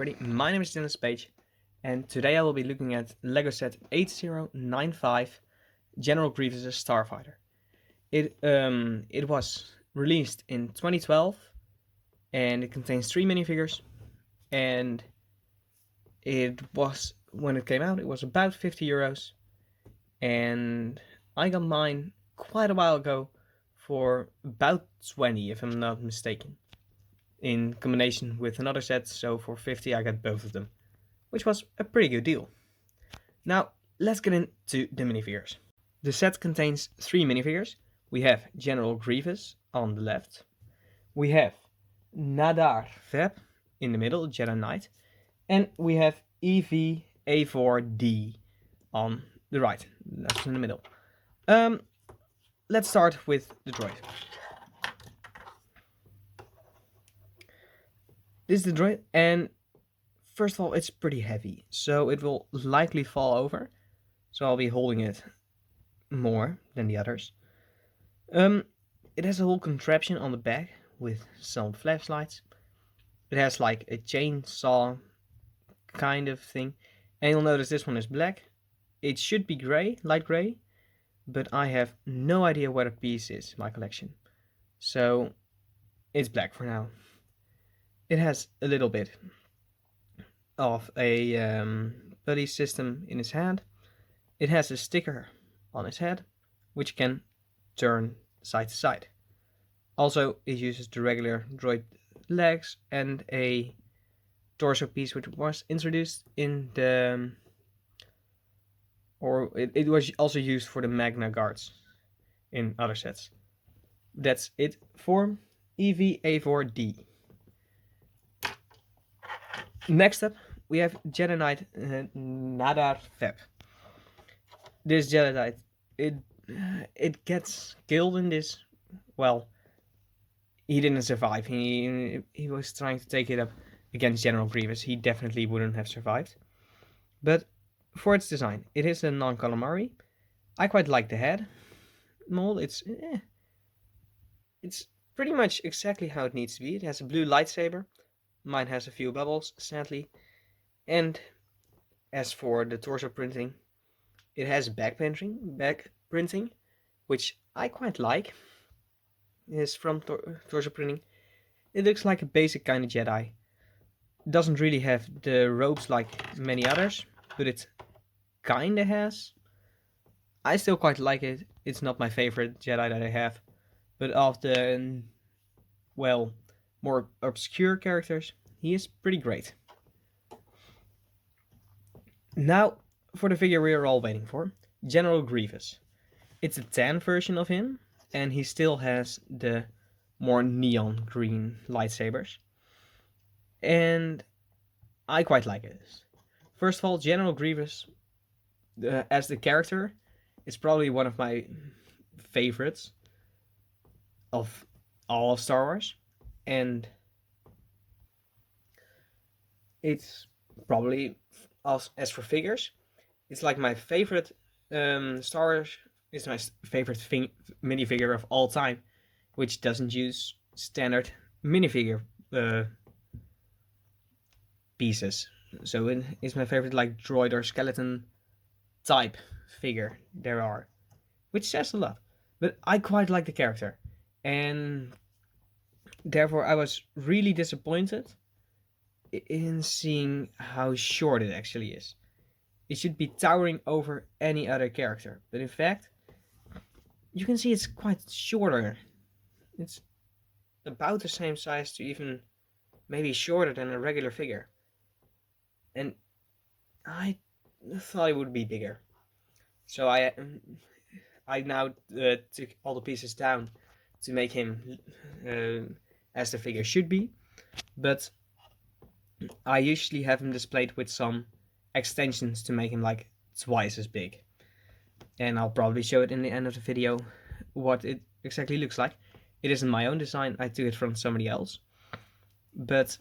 everybody, my name is Dennis Page, and today I will be looking at LEGO set 8095 General Grievous Starfighter. It was released in 2012, and it contains 3 minifigures, and when it came out, it was about €50, and I got mine quite a while ago for about 20 if I'm not mistaken, in combination with another set, so for 50 I got both of them, which was a pretty good deal. Now, let's get into the minifigures. The set contains 3 minifigures. We have General Grievous on the left, we have Nadar Veb in the middle, Jedi Knight, and we have EV A4D on the right, that's in the middle. Let's start with the droid. This is the droid, and first of all, it's pretty heavy, so it will likely fall over. So I'll be holding it more than the others. It has a whole contraption on the back with some flashlights. It has like a chainsaw kind of thing, and you'll notice this one is black. It should be grey, light grey, but I have no idea what a piece is in my collection, so it's black for now. It has a little bit of a buddy system in his hand. It has a sticker on his head, which can turn side to side. Also, it uses the regular droid legs and a torso piece, which was introduced in the... it was also used for the Magna guards in other sets. That's it for EV-A4D. Next up, we have Jedi Knight Nadar Veb. This Jedi Knight, it gets killed in this. Well, he didn't survive. He was trying to take it up against General Grievous. He definitely wouldn't have survived. But for its design, it is a non-calamari. I quite like the head mold. It's pretty much exactly how it needs to be. It has a blue lightsaber. Mine has a few bubbles, sadly. And as for the torso printing, it has back printing, which I quite like. It is from torso printing. It looks like a basic kind of Jedi. It doesn't really have the robes like many others, but it kinda has. I still quite like it. It's not my favorite Jedi that I have, but of the, well, more obscure characters, he is pretty great. Now, for the figure we are all waiting for, General Grievous. It's a tan version of him, and he still has the more neon green lightsabers. And I quite like it. First of all, General Grievous, as the character, is probably one of my favorites of all of Star Wars. And it's probably, as for figures, it's like my favorite Star Wars is my favorite minifigure of all time, which doesn't use standard minifigure pieces. So it's my favorite like droid or skeleton type figure there are, which says a lot. But I quite like the character, and therefore I was really disappointed in seeing how short it actually is. It should be towering over any other character, but in fact, you can see it's quite shorter. It's about the same size to even maybe shorter than a regular figure. And I thought it would be bigger. So I now took all the pieces down to make him as the figure should be. But I usually have him displayed with some extensions to make him like twice as big. And I'll probably show it in the end of the video what it exactly looks like. It isn't my own design, I took it from somebody else. But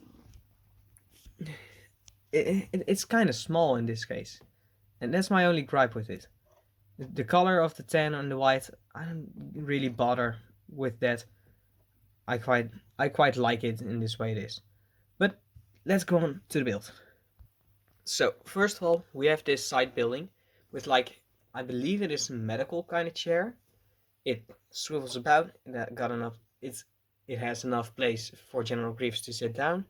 it's kind of small in this case. And that's my only gripe with it. The color of the tan and the white, I don't really bother with that. I quite like it in this way it is. But let's go on to the build. So first of all, we have this side building with like, I believe it is a medical kind of chair. It swivels about and that got enough. It has enough place for General Grievous to sit down.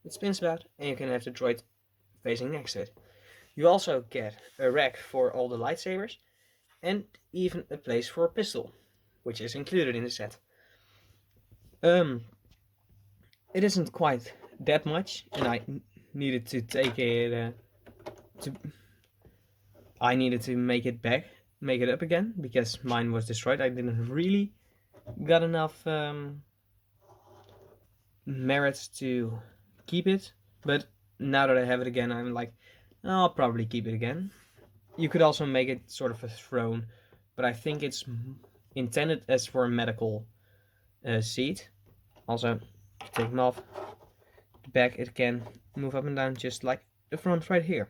It spins about and you can have the droid facing next to it. You also get a rack for all the lightsabers and even a place for a pistol, which is included in the set. It isn't quite that much, and I needed to take it I needed to make it up again because mine was destroyed. I didn't really got enough merit to keep it, but now that I have it again, I'm like, I'll probably keep it again. You could also make it sort of a throne, but I think it's intended as for a medical seat. Also, take them off. The back it can move up and down just like the front right here.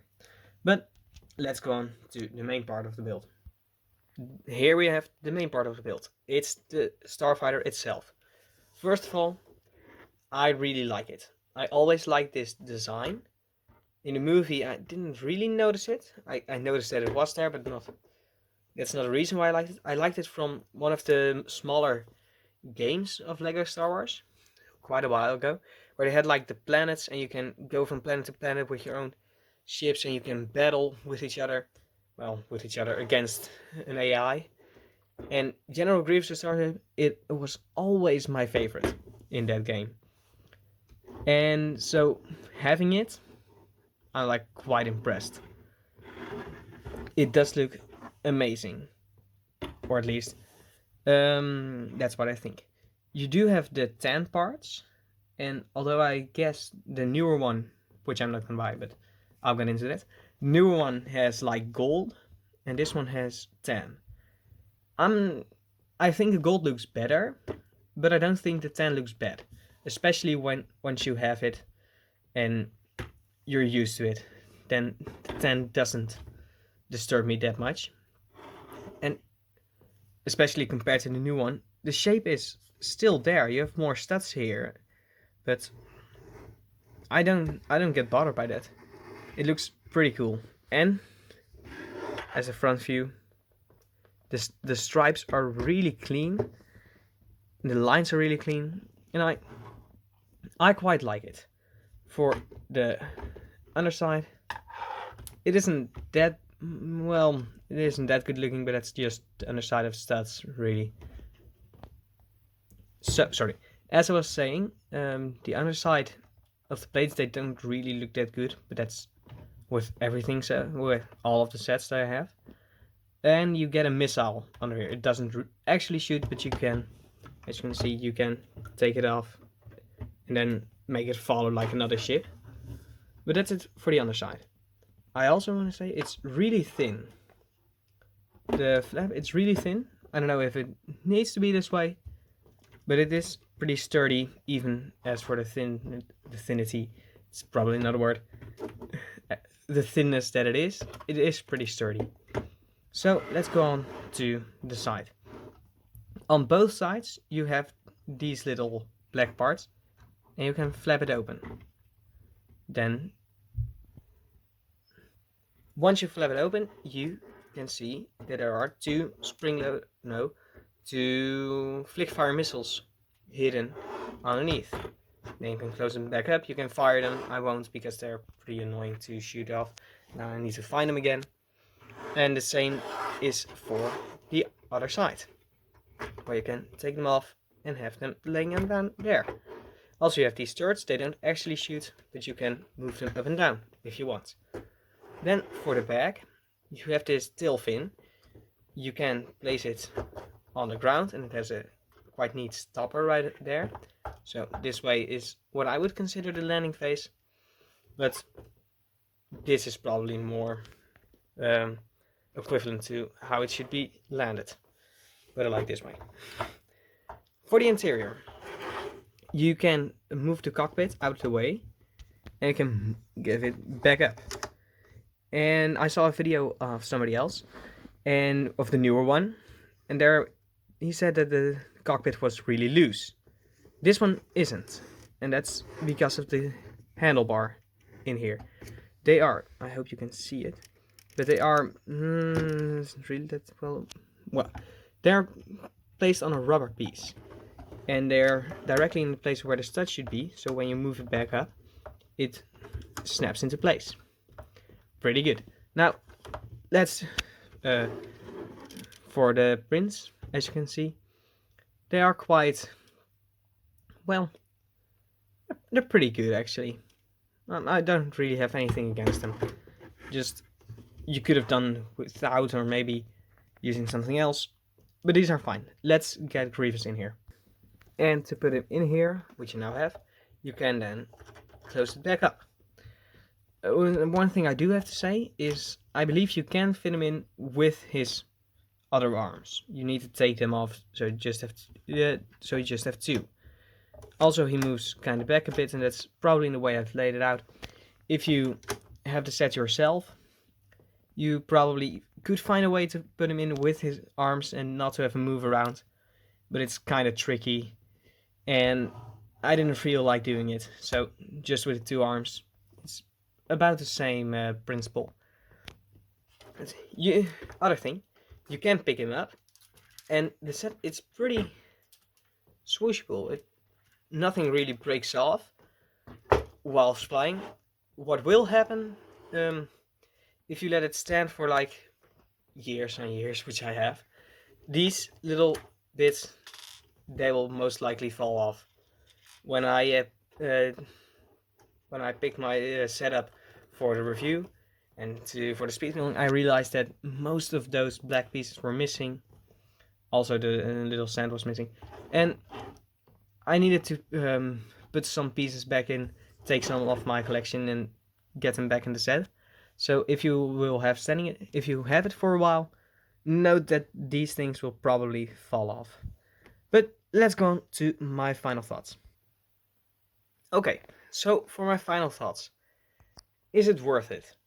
But let's go on to the main part of the build. Here we have the main part of the build. It's the Starfighter itself. First of all, I really like it. I always like this design. In the movie, I didn't really notice it. I noticed that it was there, but that's not a reason why I liked it. I liked it from one of the smaller games of Lego Star Wars, quite a while ago, where they had like the planets and you can go from planet to planet with your own ships and you can battle with each other. Well, with each other against an AI. And General Grievous started, it was always my favorite in that game. And so having it, I'm like quite impressed. It does look amazing, or at least that's what I think. You do have the tan parts, and although I guess the newer one, which I'm not gonna buy, but I'll get into that. The newer one has like gold, and this one has tan. I think the gold looks better, but I don't think the tan looks bad, especially once you have it and you're used to it. Then the tan doesn't disturb me that much, and especially compared to the new one, the shape is still there. You have more studs here, but I don't get bothered by that. It looks pretty cool, and as a front view, the stripes are really clean, the lines are really clean, and I quite like it. For the underside, it isn't that well. It isn't that good looking, but that's just the underside of studs, really. So sorry. As I was saying, the underside of the plates, they don't really look that good, but that's with everything. So with all of the sets that I have, and you get a missile under here. It doesn't actually shoot, but you can, as you can see, you can take it off and then make it follow like another ship. But that's it for the underside. I also want to say it's really thin. The flap, it's really thin. I don't know if it needs to be this way, but it is pretty sturdy, even as for the thinity, it's probably not a word. The thinness that it is pretty sturdy. So let's go on to the side. On both sides you have these little black parts, and you can flap it open. Then once you flap it open, you can see that there are two flick fire missiles hidden underneath. Then you can close them back up. You can fire them. I won't, because they're pretty annoying to shoot off. Now I need to find them again. And the same is for the other side, where you can take them off and have them laying them down there. Also, you have these turrets. They don't actually shoot, but you can move them up and down if you want. Then for the back, you have this tail fin. You can place it on the ground, and it has a quite neat stopper right there. So this way is what I would consider the landing phase, but this is probably more equivalent to how it should be landed, but I like this way. For the interior, you can move the cockpit out of the way and you can give it back up. And I saw a video of somebody else, and of the newer one, and there he said that the cockpit was really loose. This one isn't, and that's because of the handlebar in here. They are, I hope you can see it, but they are really that well, they're placed on a rubber piece, and they're directly in the place where the stud should be, so when you move it back up, it snaps into place. Pretty good. Now, let's, for the prints, as you can see, they are quite, well, they're pretty good actually. I don't really have anything against them. Just, you could have done without, or maybe using something else, but these are fine. Let's get Grievous in here. And to put him in here, which you now have, you can then close it back up. One thing I do have to say is, I believe you can fit him in with his other arms. You need to take them off, so you just have two. Also, he moves kind of back a bit, and that's probably in the way I've laid it out. If you have the set yourself, you probably could find a way to put him in with his arms and not to have him move around, but it's kind of tricky, and I didn't feel like doing it, so just with the two arms, it's about the same principle. Other thing, you can pick him up, and the set, it's pretty swooshable. Nothing really breaks off whilst flying. What will happen, if you let it stand for like years and years, which I have, these little bits, they will most likely fall off. When I picked my setup for the review and for the speed milling, I realized that most of those black pieces were missing. Also, the little sand was missing, and I needed to put some pieces back in, take some off my collection, and get them back in the set. So if you will have if you have it for a while, note that these things will probably fall off. But let's go on to my final thoughts. Okay, so for my final thoughts, is it worth it?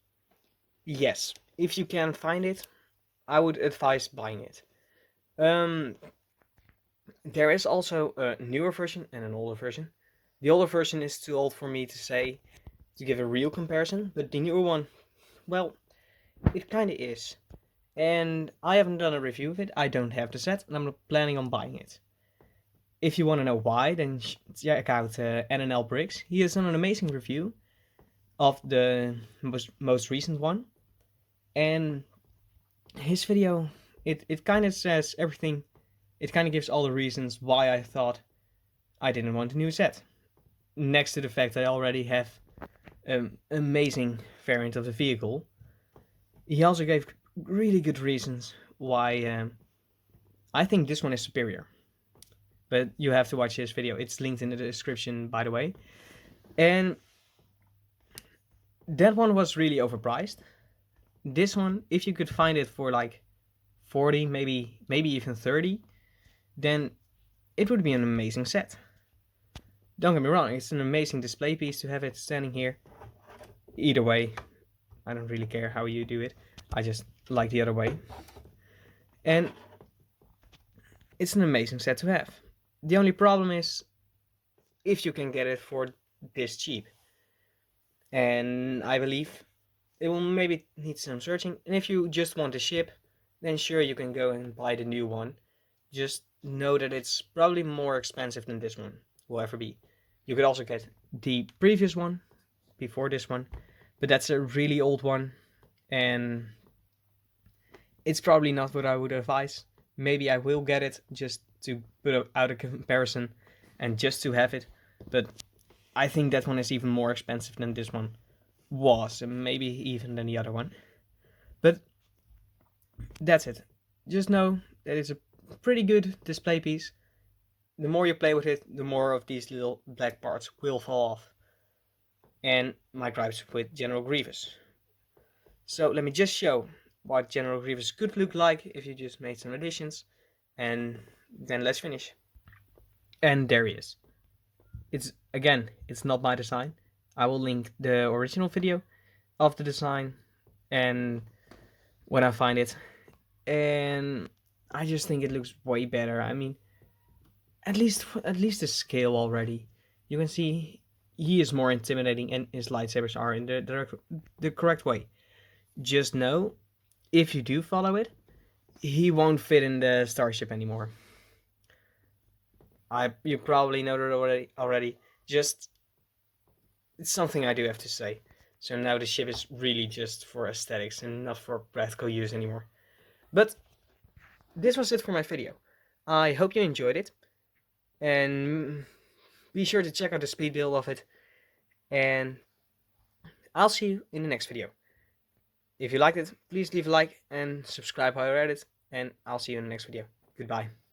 Yes, if you can find it, I would advise buying it. There is also a newer version and an older version. The older version is too old for me to give a real comparison, but the newer one, well, it kind of is. And I haven't done a review of it, I don't have the set, and I'm not planning on buying it. If you want to know why, then check out N&L Bricks. He has done an amazing review of the most recent one. And his video, it kind of says everything. It kind of gives all the reasons why I thought I didn't want a new set. Next to the fact I already have an amazing variant of the vehicle, he also gave really good reasons why I think this one is superior. But you have to watch his video. It's linked in the description, by the way. And that one was really overpriced. This one, if you could find it for like 40, maybe even 30, then it would be an amazing set. Don't get me wrong, it's an amazing display piece to have it standing here. Either way, I don't really care how you do it. I just like the other way. And it's an amazing set to have. The only problem is if you can get it for this cheap. And I believe it will maybe need some searching. And if you just want to ship, then sure, you can go and buy the new one. Just know that it's probably more expensive than this one will ever be. You could also get the previous one before this one, but that's a really old one, and it's probably not what I would advise. Maybe I will get it just to put out a comparison and just to have it, but I think that one is even more expensive than this one was, and maybe even than the other one. But that's it. Just know that it's a pretty good display piece. The more you play with it, the more of these little black parts will fall off. And my gripes with General Grievous. So let me just show what General Grievous could look like if you just made some additions, and then let's finish. And there he is. It's not my design. I will link the original video of the design and when I find it. And I just think it looks way better. I mean, at least the scale already. You can see he is more intimidating and his lightsabers are in the correct way. Just know, if you do follow it, he won't fit in the starship anymore. You probably know that already. Just, it's something I do have to say. So now the ship is really just for aesthetics and not for practical use anymore. But this was it for my video. I hope you enjoyed it, and be sure to check out the speed build of it, and I'll see you in the next video. If you liked it, please leave a like and subscribe while you're at it, and I'll see you in the next video. Goodbye.